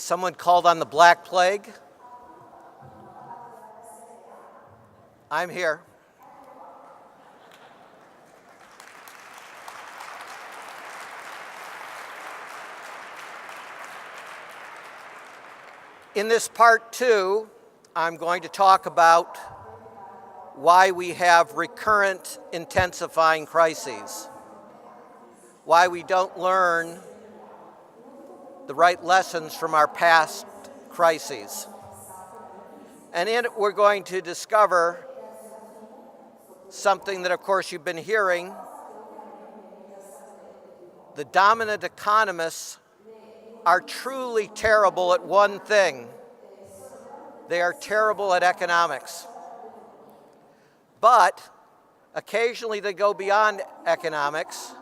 Someone called on the Black Plague. I'm here. In this part 2, I'm going to talk about why we have recurrent intensifying crises, why we don't learn the right lessons from our past crises. And in it, we're going to discover something that, of course, you've been hearing. The dominant economists are truly terrible at one thing. They are terrible at economics. But occasionally they go beyond economics,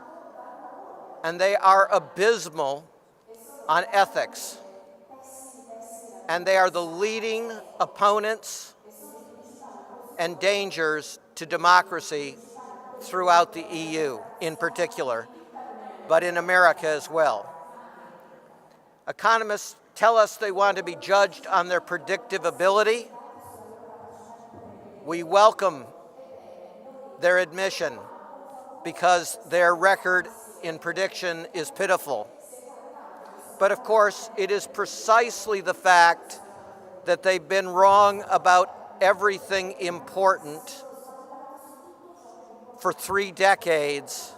and they are abysmal on ethics. And they are the leading opponents and dangers to democracy throughout the EU in particular, but in America as well. Economists tell us they want to be judged on their predictive ability. We welcome their admission because their record in prediction is pitiful. But of course, it is precisely the fact that they've been wrong about everything important for 3 decades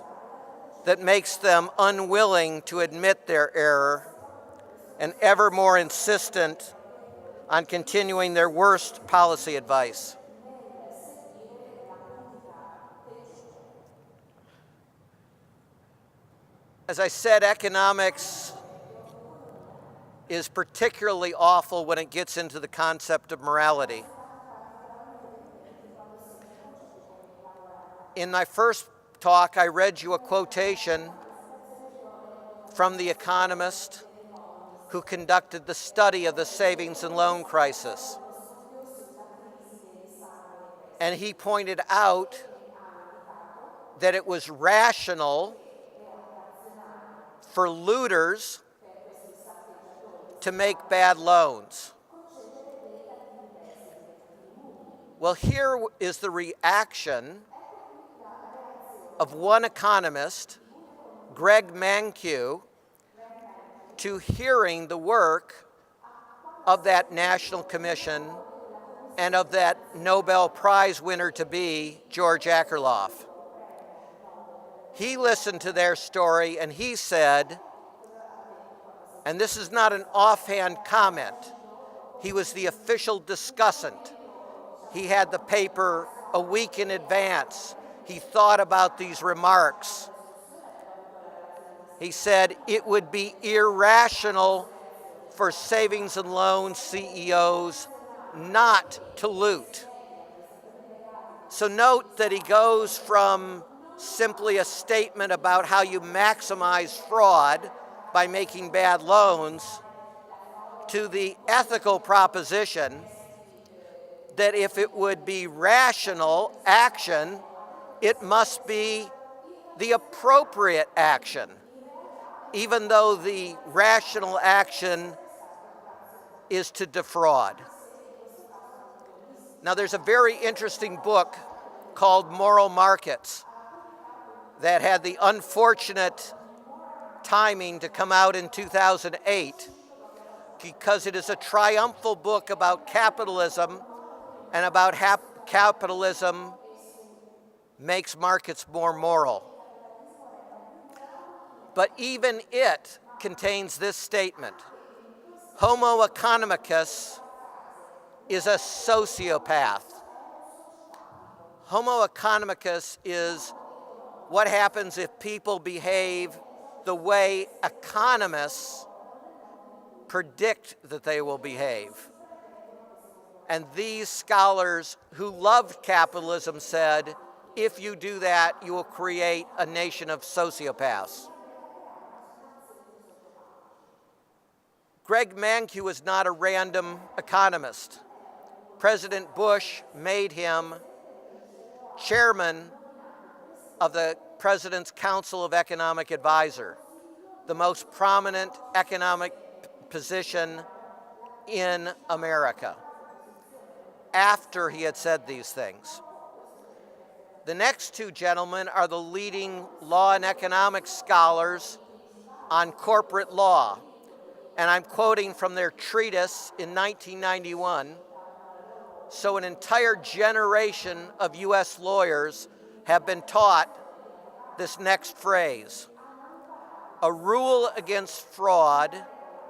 that makes them unwilling to admit their error and ever more insistent on continuing their worst policy advice. As I said, economics is particularly awful when it gets into the concept of morality. In my first talk, I read you a quotation from the economist who conducted the study of the savings and loan crisis. And he pointed out that it was rational for looters to make bad loans. Well, here is the reaction of one economist, Greg Mankiw, to hearing the work of that National Commission and of that Nobel Prize winner-to-be, George Akerlof. He listened to their story and he said, and this is not an offhand comment, he was the official discussant. He had the paper a week in advance. He thought about these remarks. He said it would be irrational for savings and loan CEOs not to loot. So note that he goes from simply a statement about how you maximize fraud by making bad loans to the ethical proposition that if it would be rational action, it must be the appropriate action, even though the rational action is to defraud. Now, there's a very interesting book called Moral Markets that had the unfortunate timing to come out in 2008 because it is a triumphal book about capitalism and about how capitalism makes markets more moral. But even it contains this statement: Homo economicus is a sociopath. Homo economicus is what happens if people behave the way economists predict that they will behave. And these scholars who loved capitalism said, if you do that, you will create a nation of sociopaths. Greg Mankiw is not a random economist. President Bush made him chairman of the President's Council of Economic Advisor, the most prominent economic position in America after he had said these things. The next two gentlemen are the leading law and economics scholars on corporate law, and I'm quoting from their treatise in 1991. So an entire generation of US lawyers have been taught this next phrase: a rule against fraud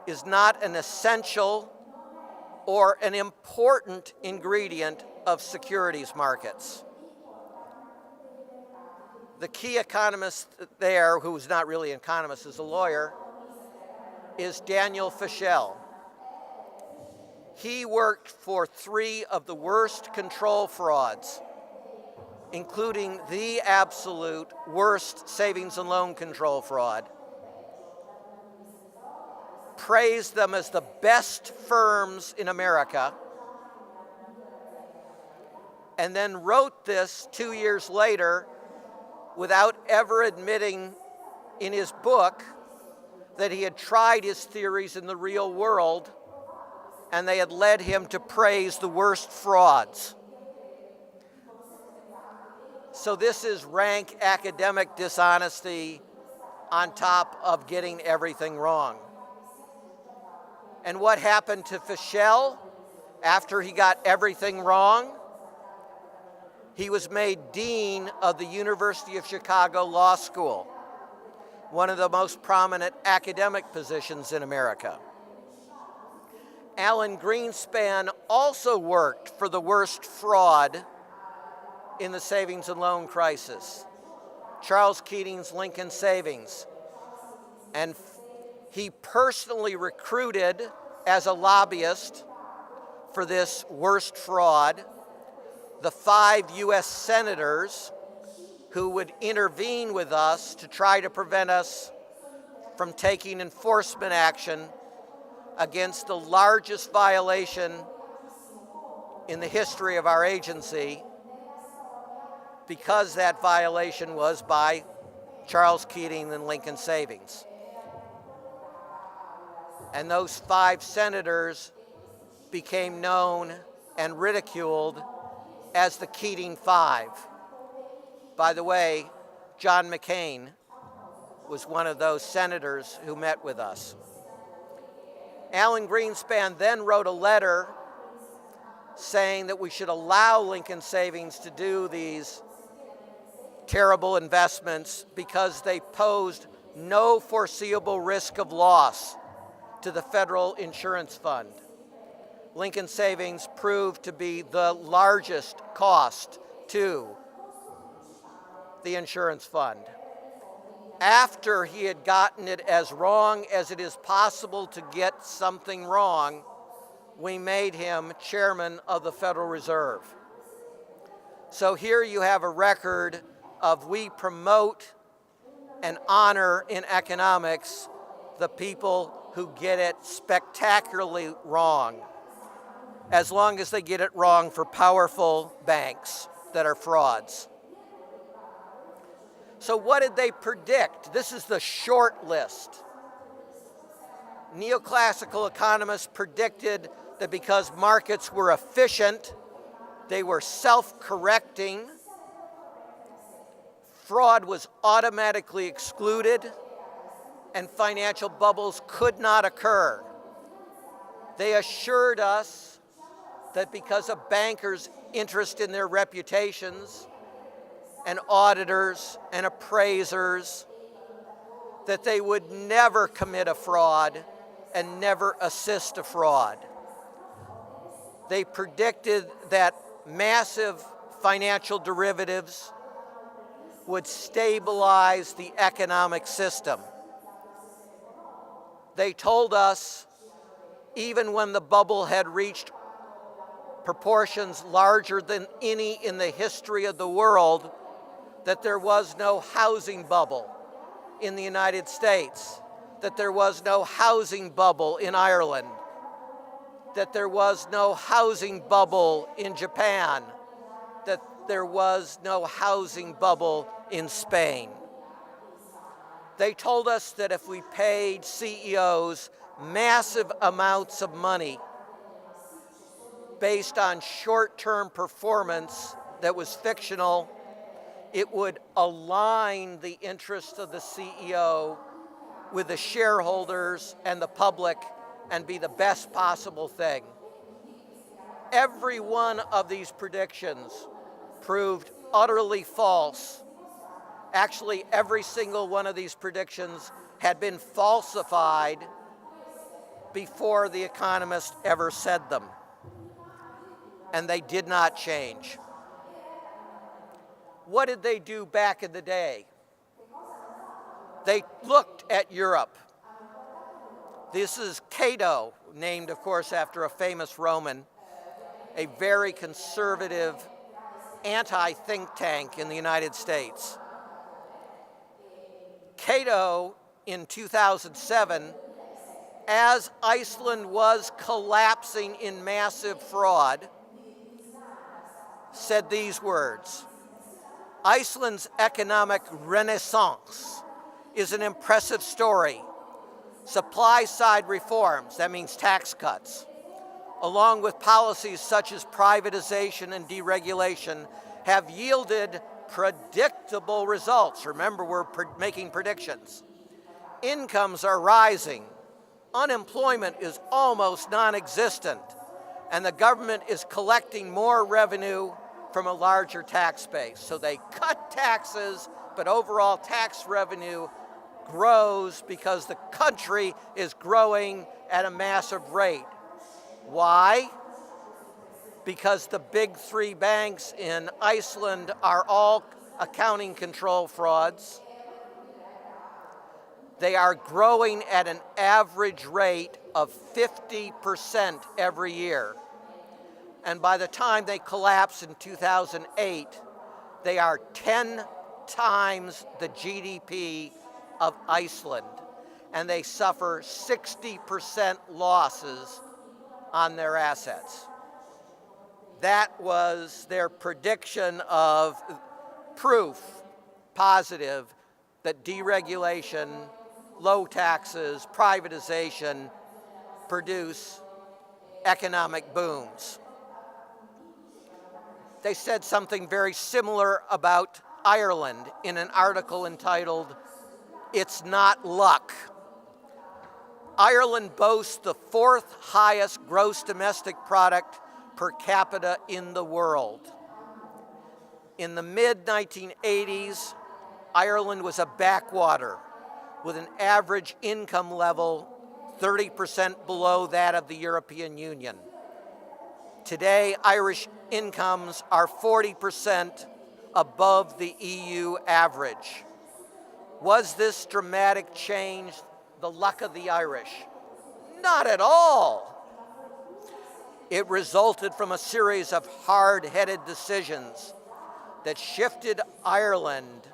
is not an essential or an important ingredient of securities markets. The key economist there, who's not really an economist, is a lawyer, is Daniel Fischel. He worked for 3 of the worst control frauds, including the absolute worst savings and loan control fraud, praised them as the best firms in America, and then wrote this 2 years later without ever admitting in his book that he had tried his theories in the real world and they had led him to praise the worst frauds. So this is rank academic dishonesty on top of getting everything wrong. And what happened to Fischel after he got everything wrong? He was made dean of the University of Chicago Law School, one of the most prominent academic positions in America. Alan Greenspan also worked for the worst fraud in the savings and loan crisis, Charles Keating's Lincoln Savings. And he personally recruited as a lobbyist for this worst fraud the 5 US senators who would intervene with us to try to prevent us from taking enforcement action against the largest violation in the history of our agency, because that violation was by Charles Keating and Lincoln Savings. And those 5 senators became known and ridiculed as the Keating 5. By the way, John McCain was one of those senators who met with us. Alan Greenspan then wrote a letter saying that we should allow Lincoln Savings to do these terrible investments because they posed no foreseeable risk of loss to the federal insurance fund. Lincoln Savings proved to be the largest cost to the insurance fund. After he had gotten it as wrong as it is possible to get something wrong, we made him chairman of the Federal Reserve. So here you have a record of we promote and honor in economics the people who get it spectacularly wrong, as long as they get it wrong for powerful banks that are frauds. So what did they predict? This is the short list. Neoclassical economists predicted that because markets were efficient, they were self-correcting, fraud was automatically excluded, and financial bubbles could not occur. They assured us that because of bankers' interest in their reputations, and auditors and appraisers, that they would never commit a fraud and never assist a fraud. They predicted that massive financial derivatives would stabilize the economic system. They told us, even when the bubble had reached proportions larger than any in the history of the world, that there was no housing bubble in the United States, that there was no housing bubble in Ireland, that there was no housing bubble in Japan, that there was no housing bubble in Spain. They told us that if we paid CEOs massive amounts of money based on short-term performance that was fictional. It would align the interests of the CEO with the shareholders and the public and be the best possible thing. Every one of these predictions proved utterly false. Actually, every single one of these predictions had been falsified before The Economist ever said them. And they did not change. What did they do back in the day? They looked at Europe. This is Cato, named, of course, after a famous Roman, a very conservative anti-think tank in the United States. Cato, in 2007, as Iceland was collapsing in massive fraud, said these words: "Iceland's economic renaissance is an impressive story. Supply-side reforms," that means tax cuts, "along with policies such as privatization and deregulation, have yielded predictable results." Remember, we're making predictions. "Incomes are rising, unemployment is almost non-existent, and the government is collecting more revenue from a larger tax base." So they cut taxes, but overall tax revenue grows because the country is growing at a massive rate. Why? Because the big three banks in Iceland are all accounting control frauds. They are growing at an average rate of 50% every year. And by the time they collapse in 2008, they are 10 times the GDP of Iceland, and they suffer 60% losses on their assets. That was their prediction of proof, positive, that deregulation, low taxes, privatization produce economic booms. They said something very similar about Ireland in an article entitled, "It's Not Luck." Ireland boasts the fourth highest gross domestic product per capita in the world. In the mid-1980s, Ireland was a backwater with an average income level 30% below that of the European Union. Today, Irish incomes are 40% above the EU average. Was this dramatic change the luck of the Irish? Not at all. It resulted from a series of hard-headed decisions that shifted Ireland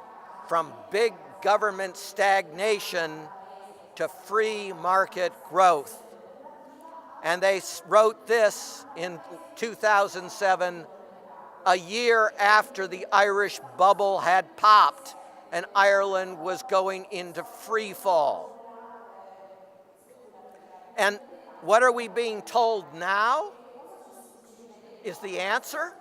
from big government stagnation to free market growth. And they wrote this in 2007, a year after the Irish bubble had popped and Ireland was going into free fall. And what are we being told now is the answer?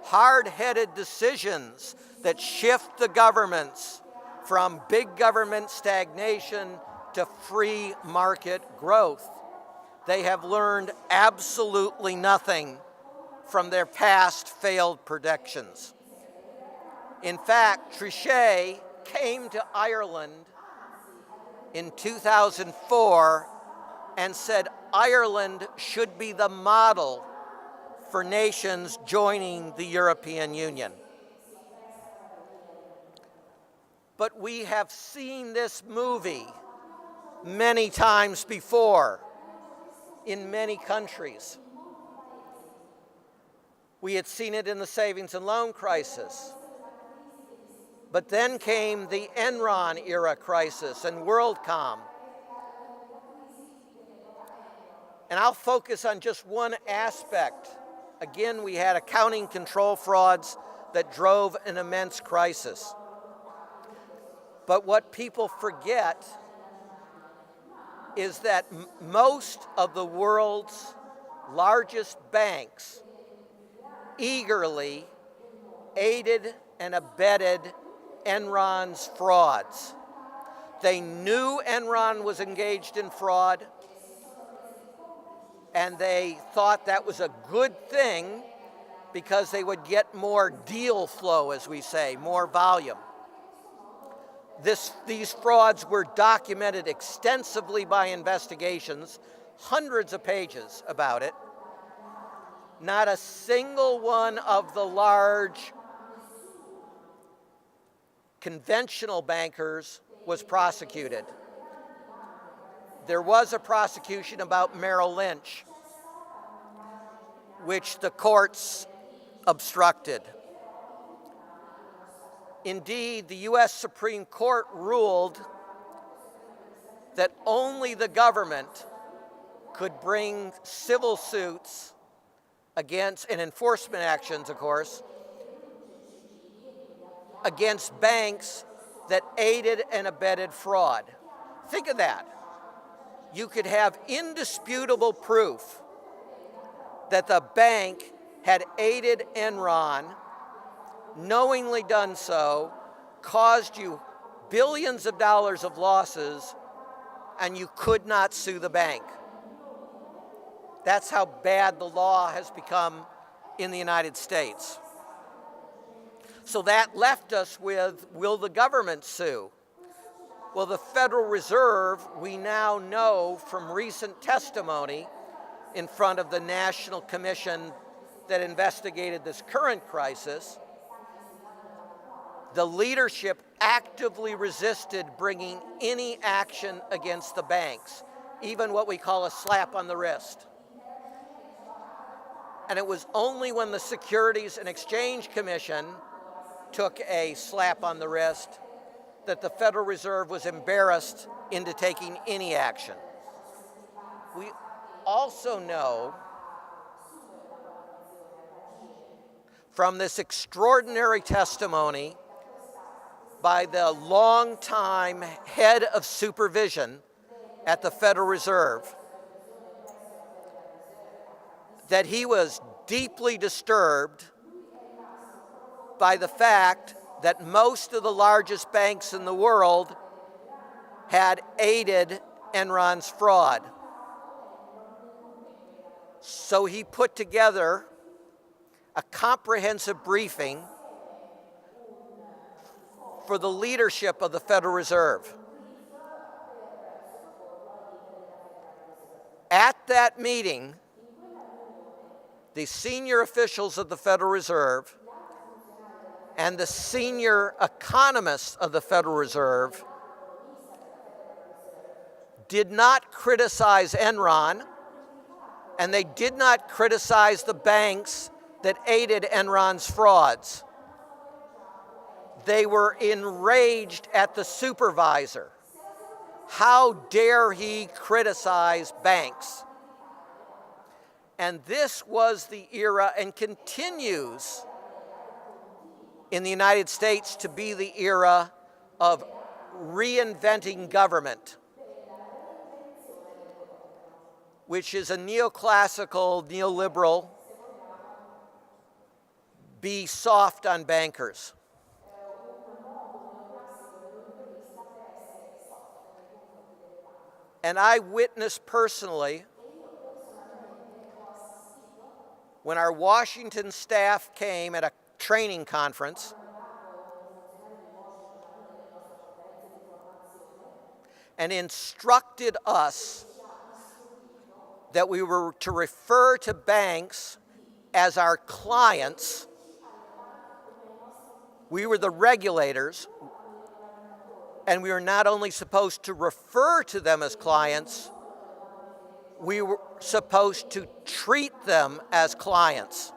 Hard-headed decisions that shift the governments from big government stagnation to free market growth. They have learned absolutely nothing from their past failed predictions. In fact, Trichet came to Ireland in 2004 and said Ireland should be the model for nations joining the European Union. But we have seen this movie many times before in many countries. We had seen it in the savings and loan crisis. But then came the Enron era crisis and WorldCom. And I'll focus on just one aspect. Again, we had accounting control frauds that drove an immense crisis. But what people forget is that most of the world's largest banks eagerly aided and abetted Enron's frauds. They knew Enron was engaged in fraud, and they thought that was a good thing because they would get more deal flow, as we say, more volume. These frauds were documented extensively by investigations, hundreds of pages about it. Not a single one of the large conventional bankers was prosecuted. There was a prosecution about Merrill Lynch, which the courts obstructed. Indeed, the U.S. Supreme Court ruled that only the government could bring civil suits against, and enforcement actions, of course, against banks that aided and abetted fraud. Think of that. You could have indisputable proof that the bank had aided Enron, knowingly done so, caused you billions of dollars of losses, and you could not sue the bank. That's how bad the law has become in the United States. So that left us with, will the government sue? Well, the Federal Reserve, we now know from recent testimony in front of the National Commission that investigated this current crisis, the leadership actively resisted bringing any action against the banks, even what we call a slap on the wrist. And it was only when the Securities and Exchange Commission took a slap on the wrist that the Federal Reserve was embarrassed into taking any action. We also know from this extraordinary testimony by the longtime head of supervision at the Federal Reserve that he was deeply disturbed by the fact that most of the largest banks in the world had aided Enron's fraud. So he put together a comprehensive briefing for the leadership of the Federal Reserve. At that meeting, the senior officials of the Federal Reserve and the senior economists of the Federal Reserve did not criticize Enron, and they did not criticize the banks that aided Enron's frauds. They were enraged at the supervisor. How dare he criticize banks? And this was the era, and continues in the United States to be the era of reinventing government, which is a neoclassical, neoliberal, be soft on bankers. And I witnessed personally when our Washington staff came at a training conference and instructed us that we were to refer to banks as our clients. We were the regulators, and we were not only supposed to refer to them as clients, we were supposed to treat them as clients.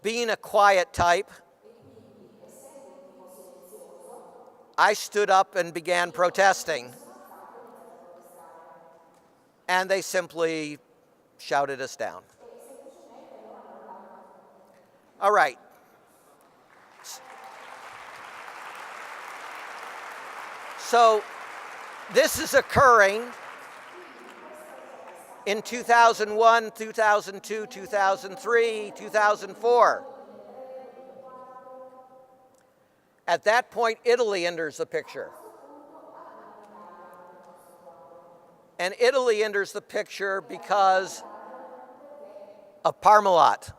Being a quiet type, I stood up and began protesting, and they simply shouted us down. All right. So This is occurring in 2001, 2002, 2003, 2004. At that point, Italy enters the picture. And Italy enters the picture because of Parmalat.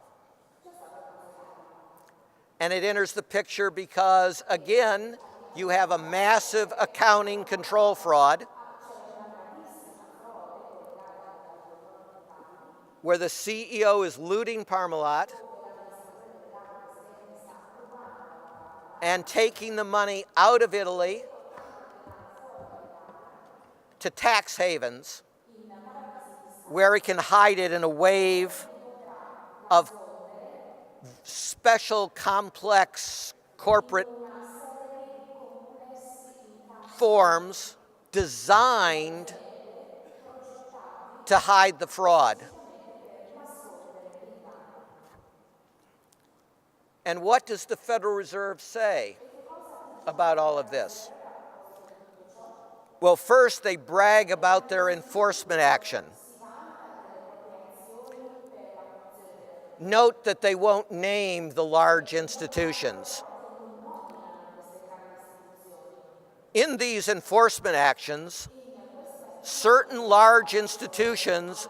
And it enters the picture because, again, you have a massive accounting control fraud where the CEO is looting Parmalat and taking the money out of Italy to tax havens where he can hide it in a wave of special complex corporate forms designed to hide the fraud. And what does the Federal Reserve say about all of this? Well, first, they brag about their enforcement action. Note that they won't name the large institutions. In these enforcement actions, certain large institutions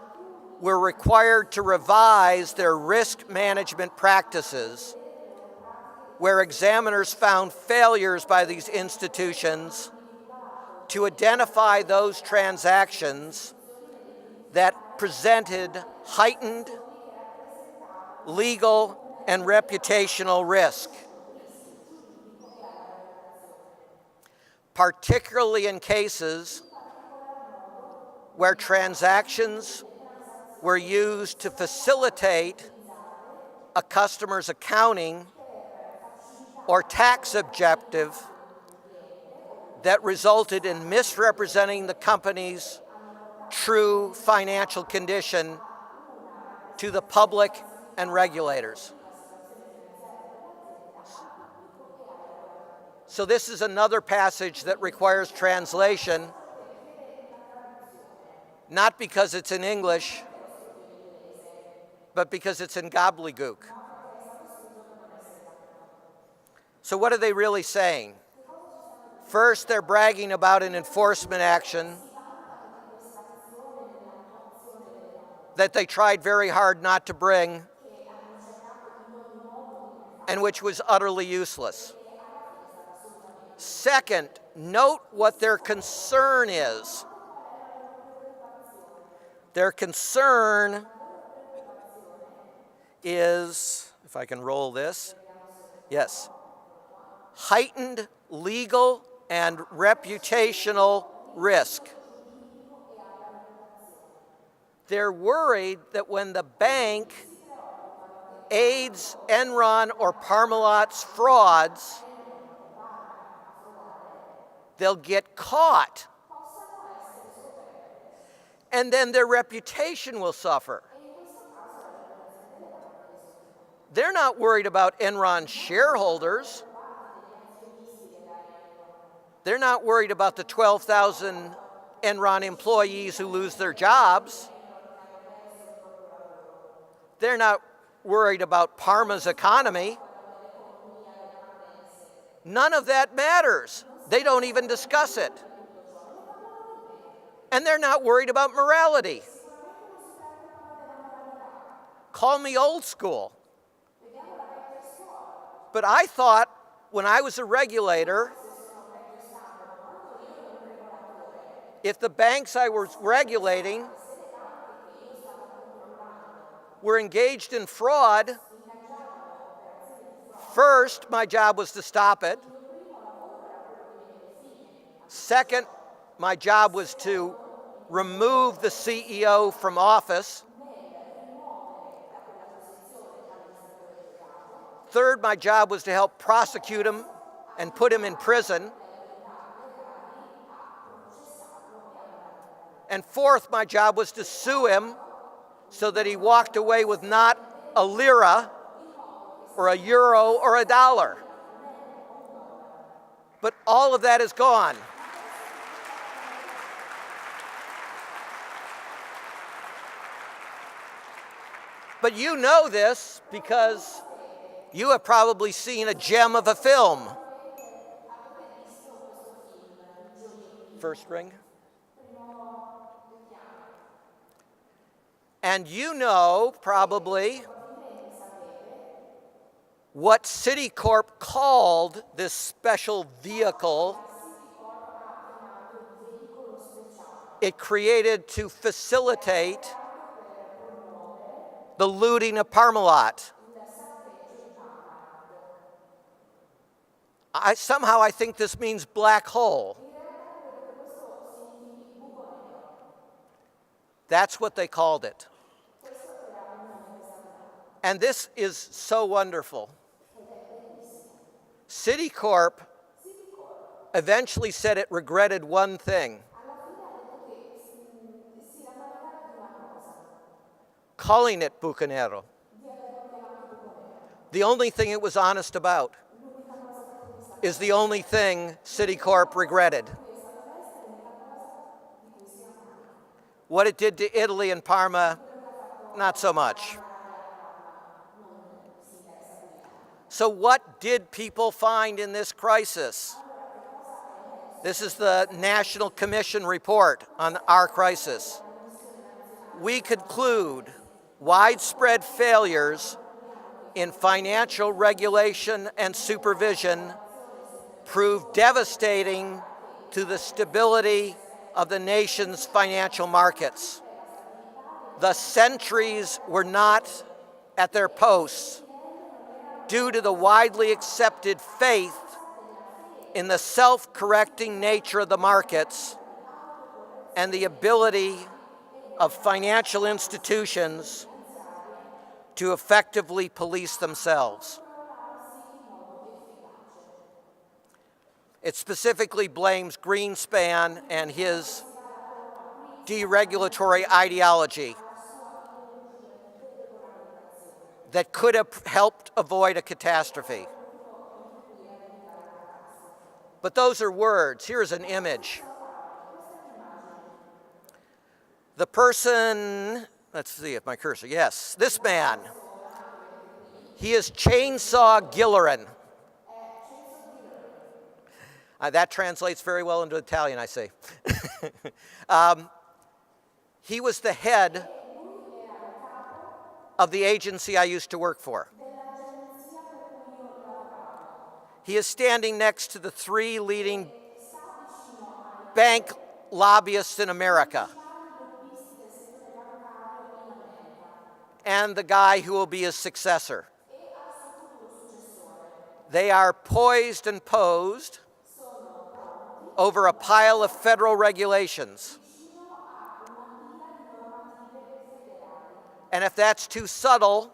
were required to revise their risk management practices, where examiners found failures by these institutions to identify those transactions that presented heightened legal and reputational risk, particularly in cases where transactions were used to facilitate a customer's accounting or tax objective that resulted in misrepresenting the company's true financial condition to the public and regulators. So this is another passage that requires translation, not because it's in English, but because it's in gobbledygook. So what are they really saying? First, they're bragging about an enforcement action that they tried very hard not to bring and which was utterly useless. Second, note what their concern is. Their concern is, if I can roll this, yes, heightened legal and reputational risk. They're worried that when the bank aids Enron or Parmalat's frauds, they'll get caught. And then their reputation will suffer. They're not worried about Enron's shareholders. They're not worried about the 12,000 Enron employees who lose their jobs. They're not worried about Parma's economy. None of that matters. They don't even discuss it. And they're not worried about morality. Call me old school. But I thought when I was a regulator, if the banks I was regulating were engaged in fraud, first, my job was to stop it. Second, my job was to remove the CEO from office. Third, my job was to help prosecute him and put him in prison. And fourth, my job was to sue him so that he walked away with not a lira or a euro or a dollar. But all of that is gone. But you know this because you have probably seen a gem of a film. First ring. And you know probably what Citicorp called this special vehicle it created to facilitate the looting of Parmalat. Somehow I think this means black hole. That's what they called it. And this is so wonderful. Citicorp eventually said it regretted one thing: calling it Bucanero. The only thing it was honest about is the only thing Citicorp regretted. What it did to Italy and Parma, not so much. So what did people find in this crisis? This is the National Commission report on our crisis. We conclude widespread failures in financial regulation and supervision proved devastating to the stability of the nation's financial markets. The sentries were not at their posts due to the widely accepted faith in the self-correcting nature of the markets and the ability of financial institutions to effectively police themselves. It specifically blames Greenspan and his deregulatory ideology that could have helped avoid a catastrophe. But those are words. Here's an image. The person, let's see if my cursor, yes, this man. He is Chainsaw Gilleran. That translates very well into Italian, I say. He was the head of the agency I used to work for. He is standing next to the three leading bank lobbyists in America and the guy who will be his successor. They are poised and posed over a pile of federal regulations. And if that's too subtle,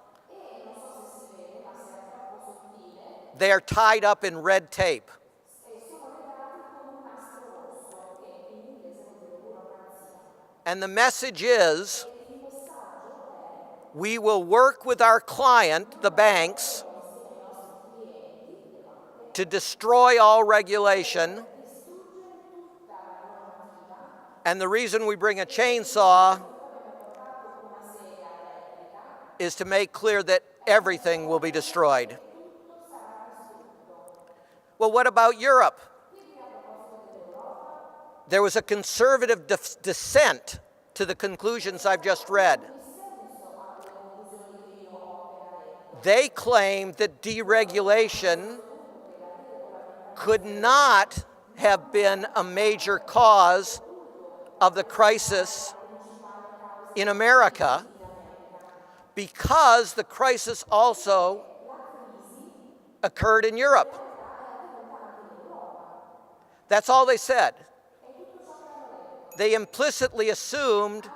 they are tied up in red tape. And the message is, we will work with our client, the banks, to destroy all regulation. And the reason we bring a chainsaw is to make clear that everything will be destroyed. Well, what about Europe? There was a conservative dissent to the conclusions I've just read. They claimed that deregulation could not have been a major cause of the crisis in America because the crisis also occurred in Europe. That's all they said. They implicitly assumed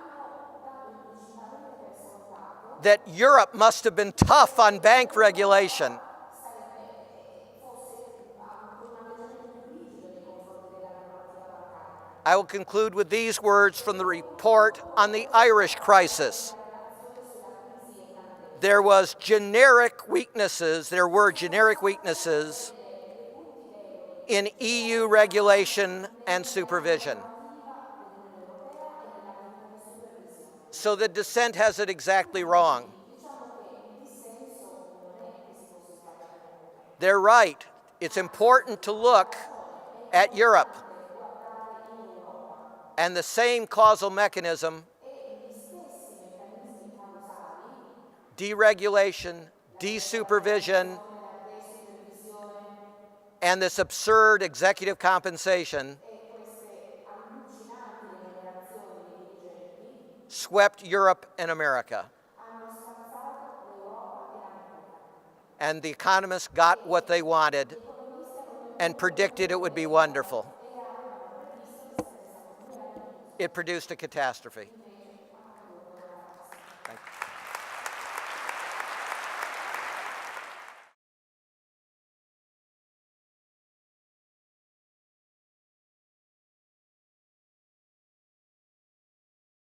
that Europe must have been tough on bank regulation. I will conclude with these words from the report on the Irish crisis. There were generic weaknesses in EU regulation and supervision. So the dissent has it exactly wrong. They're right. It's important to look at Europe. And the same causal mechanism, deregulation, desupervision, and this absurd executive compensation swept Europe and America. And the economists got what they wanted and predicted it would be wonderful. It produced a catastrophe.